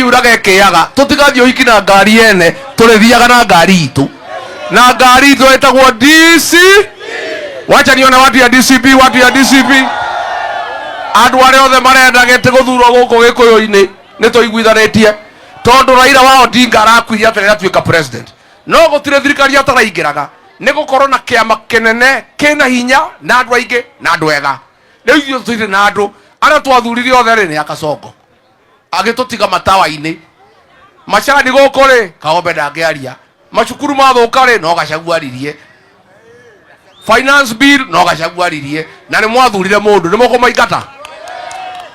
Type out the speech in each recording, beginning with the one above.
urage kiaga tutigathio hiki na ngari ene turithiaga na ngari itu na ngari itu etagwo DC. Wacha nione watu ya DCP, watu ya DCP. Andu are othe marenda gete guthurwo guku Gikuyu-ini ni tuiguithanetie tondu Raila wa Odinga arakuithia atere atuika president. No gutire thirikari ataraingiraga ni gukorwo na kiama kinene kina hinya na andu aingi na andu ega. Riu ithuĩ tũtirĩ na andu aria twathurire othe ri ni Kasongo agitutiga matawa-ini macani guku ri Kaombe ndangiaria macukuru mathuka ri no Gachagua aririe finance bill no Gachagua aririe na ni mwathurire mundu ni mukumaingata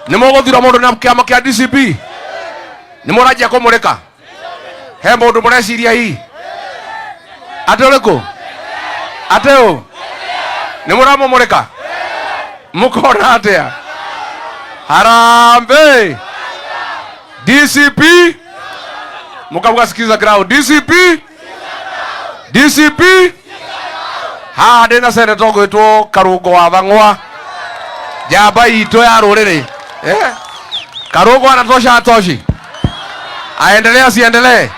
ni muguthura mundu na kiama kia DCP ni murajia kumurika he mundu mureciria hii ate uriku ateo ni muramumurika mukona atia harambe DCP mukabuga sikiza crowd DCP ha ndina senator gwitwo Karungo wa Thang'wa jamba ito ya ruriri Karungo anatosha atoshi aendelee asiendelee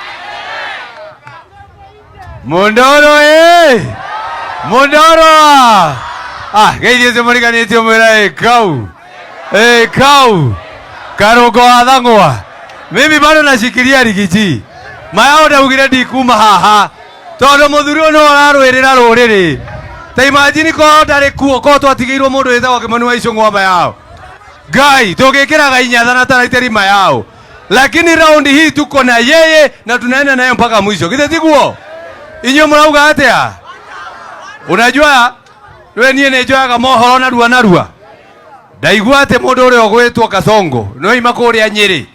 Mondoro Mondoro geithie muriganitio mwira kau Karungo wa Thang'wa mimi bado nashikilia Rigiji maya ndaugire ndikuma haha tondu muthuri no ararwirira ruriri ta imagine ko ndari kuo ko twatigiirwo mundu withago Kimani wa Icũng'wa mayao Ngai tugikiraga inyatha na taraiteri mayao lakini raundi hii tuko na yeye na tunaenda naye mpaka mwisho githe tiguo inyo murauga atia unajua we nie nejoaga mohoro narua ndaigua ate mundu uria ogwitwo Kasongo no ima kuria Nyeri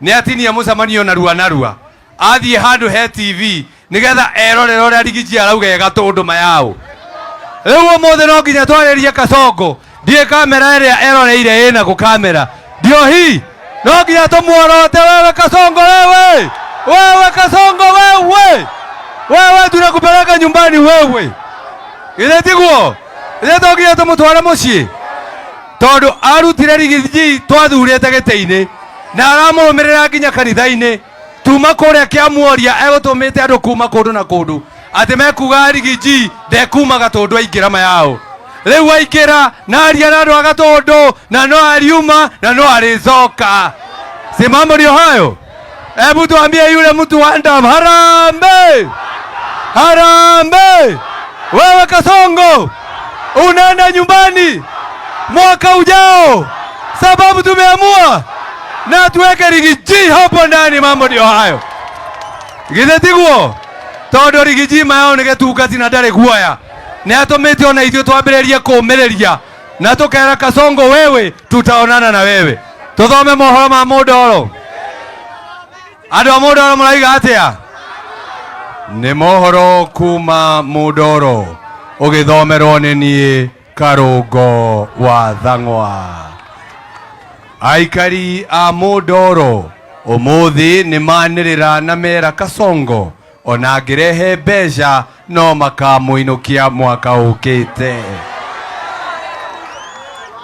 ni atinia mucemanio narua athie handu he TV nigetha erorere uria Rigiji arauga ega tundu mayao riu mothe no nginya twaririe Kasongo ndie kamera iria eroreire ina ku kamera ndio hii no nginya tumuorote wewe Kasongo wewe Kasongo wewe tunakupeleka nyumbani wewe ile tiguo ile togia tumutwara mucii tondu arutire Rigiji twathurite gite-ini na aramurumirira nginya kanitha-ini tuma kuria kiamuoria egutumite andu kuma kundu na kundu ati mekuga Rigiji ndekumaga tondu aingira mayao riu aingira na aria na andu agatondu na no ariuma na no aricoka si mambo ndio hayo. Hebu tuambie yule mtu wa ndam harambe wewe Kasongo unaenda nyumbani mwaka ujao sababu tumeamua na tuweke Rigiji hapo ndani. Mambo ndio hayo githe tiguo tondu Rigiji mayao ni getungati na ndare guoya ni atumite ona ithio twambiriria kuumireria na tukera Kasongo wewe tutaonana na wewe. Tuthome mohoro ma Mondoro andu a Mondoro muraiga atia ni mohoro kuma Mondoro ugithomerwo ni nie Karungo wa Thang'wa. Aikari a Mondoro umuthi ni manirira na mera Kasongo ona ngirehe mbeca no makamuinukia mwaka ukite.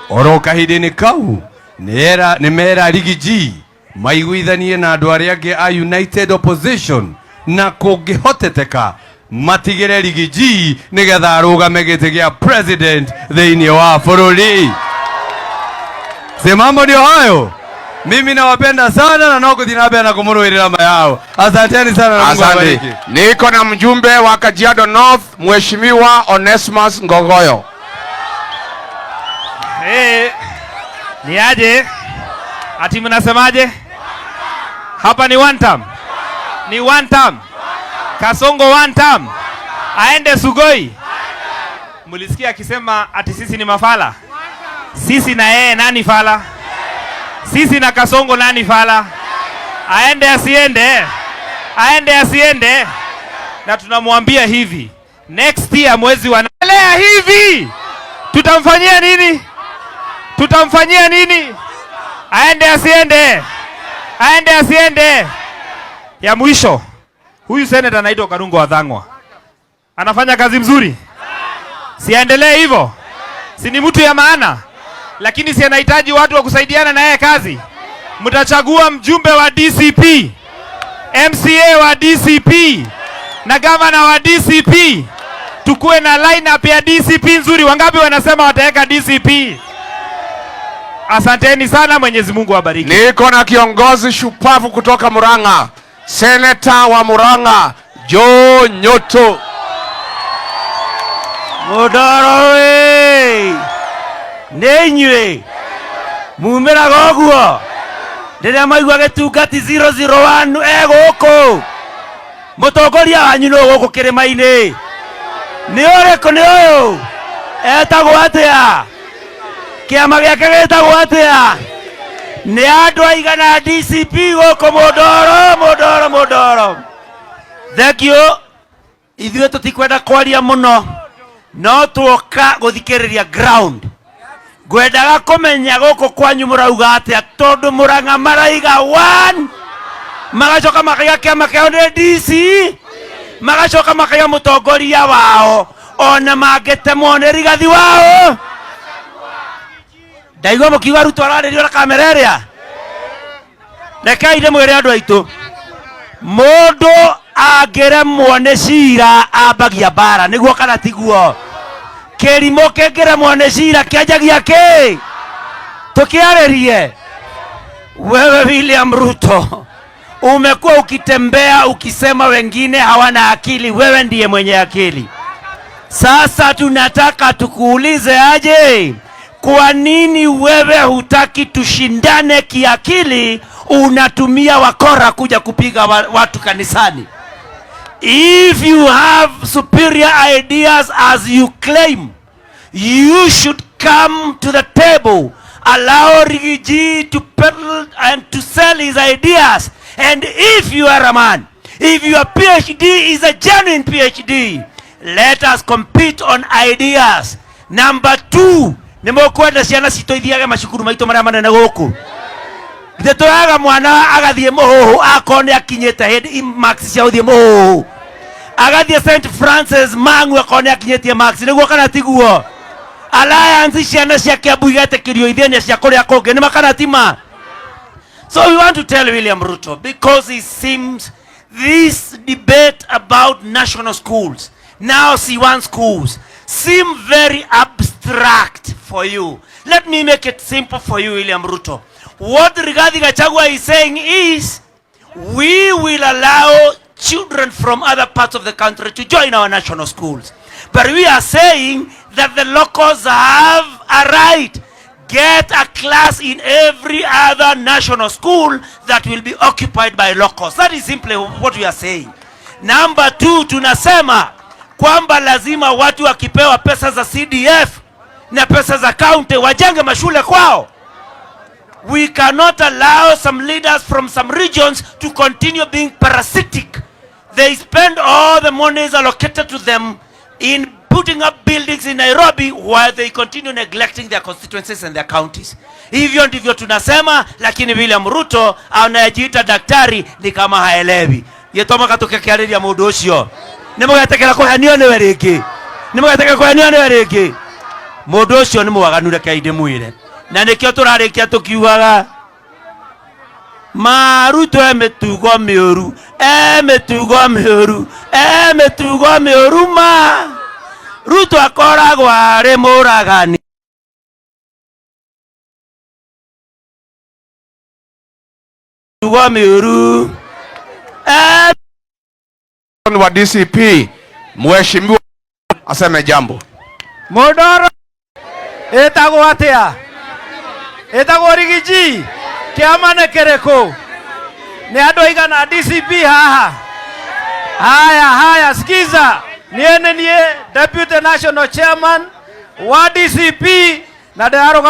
Oro kahindi-ini kau ni mera Rigiji maiguithanie na andu aria angi a United Opposition na kungihoteteka matigire Rigiji nigetha arugame giti gia president thiini wa bururi. Si mambo ndio hayo. Mimi nawapenda sana na noko thinabe na kumuruirira mayao. Asanteni sana na Mungu awabariki. Niko na mjumbe wa Kajiado North Mheshimiwa Onesmus Ngogoyo. Ni aje? Ati mnasemaje? Hapa ni one term. Ni one term. Kasongo one term. Aende Sugoi. Mulisikia akisema ati sisi ni mafala. Sisi na yeye nani fala? Sisi na Kasongo nani fala? Aende asiende? Aende asiende? Na tunamwambia hivi, next year mwezi wa lea hivi tutamfanyia nini? Tutamfanyia nini? Aende asiende? Aende asiende? Ya mwisho, huyu senator anaitwa Karungo wa Thang'wa anafanya kazi mzuri, siendelee hivyo? Si ni mtu ya maana? Lakini si anahitaji watu wa kusaidiana na yeye kazi. mtachagua mjumbe wa DCP, MCA wa DCP na gavana wa DCP. Tukue na lineup ya DCP nzuri. Wangapi wanasema wataweka DCP? Asanteni sana, Mwenyezi Mungu awabariki. Niko na kiongozi shupavu kutoka Murang'a, Seneta wa Murang'a Joe Nyoto. Mudoro we Nenywe mumera goguo ndire maigwa getungati 001 egoko mutongoria wanyu no goko kirima-ini ni uriko ni uyu etagwo atia kiama giake gitagwo atia ni andu aigana DCP goko Mudoro thank you. Ithuĩ tutikwenda kwaria muno no tuoka guthikiriria ground. Ngwendaga kumenya guku kwanyu murauga atia tondu Murang'a maraiga 1 magacoka makaiga kiama kiao ni DC magacoka makaiga mutongoria wao ona mangitemwo ni rigathi wao. Ndaigua mukiuga Ruto araririo na kamera iria. Rekei ndimwire andu aitu mundu angiremwo ni cira ambagia bara niguo kana tiguo? Kirimo kingiremwo ni cira kianjagia ki? Tukiarerie. Wewe William Ruto umekuwa ukitembea ukisema wengine hawana akili, wewe ndiye mwenye akili. Sasa tunataka tukuulize aje, kwa nini wewe hutaki tushindane kiakili, unatumia wakora kuja kupiga watu kanisani? If you have superior ideas as you claim, you should come to the table, allow Rigiji to peddle and to sell his ideas. And if you are a man, if your PhD is a genuine PhD, let us compete on ideas. Number 2, nimukwenda ciana citũ ithiage macukuru maitũ maria manene gũkũ. Ndĩtũraga mwana agathiĩ mũhũhũ akone akinyĩte hĩndĩ marks cia gũthiĩ mũhũhũ, agathiĩ St. Francis Mang'u akone akinyĩtie marks, nĩguo kana tiguo? Alliance ciana cia Kiambu igetĩkĩrio ithenya cia kũrĩa kũngĩ nĩ makana tima? So we want to tell William Ruto, because it seems this debate about national schools, now C1 schools, seem very abstract for you. Let me make it simple for you, William Ruto. What Rigathi Gachagua is saying is, we will allow children from other parts of the country to join our national schools. But we are saying that the locals have a right. Get a class in every other national school that will be occupied by locals. That is simply what we are saying. Number 2, tunasema kwamba lazima watu wakipewa pesa za CDF na pesa za county wajenge mashule kwao. We cannot allow some leaders from some regions to continue being parasitic. They spend all the monies allocated to them in putting up buildings in Nairobi while they continue neglecting their constituencies and their counties. Hivyo ndivyo tunasema, lakini William Ruto anajiita daktari ni kama haelewi. Yetoma katukekearia mundu ucio. Nimugetekera kuhanio ni weriki. Nimugetekera kuhanio ni weriki. Mundu ucio ni mwaganu reke inde mwire. Na nikio turarikia tukiugaga Maruto emetugo mioru, emetugo mioru ma Ruto akoragwo ari muragani. Tugo mioru wa DCP mheshimiwa aseme jambo. Mudoro etagwo atia? Etagwo Rigiji kiama ne kereko ni andu aigana DCP haha? Haya sikiza, niye Deputy National Chairman wa DCP na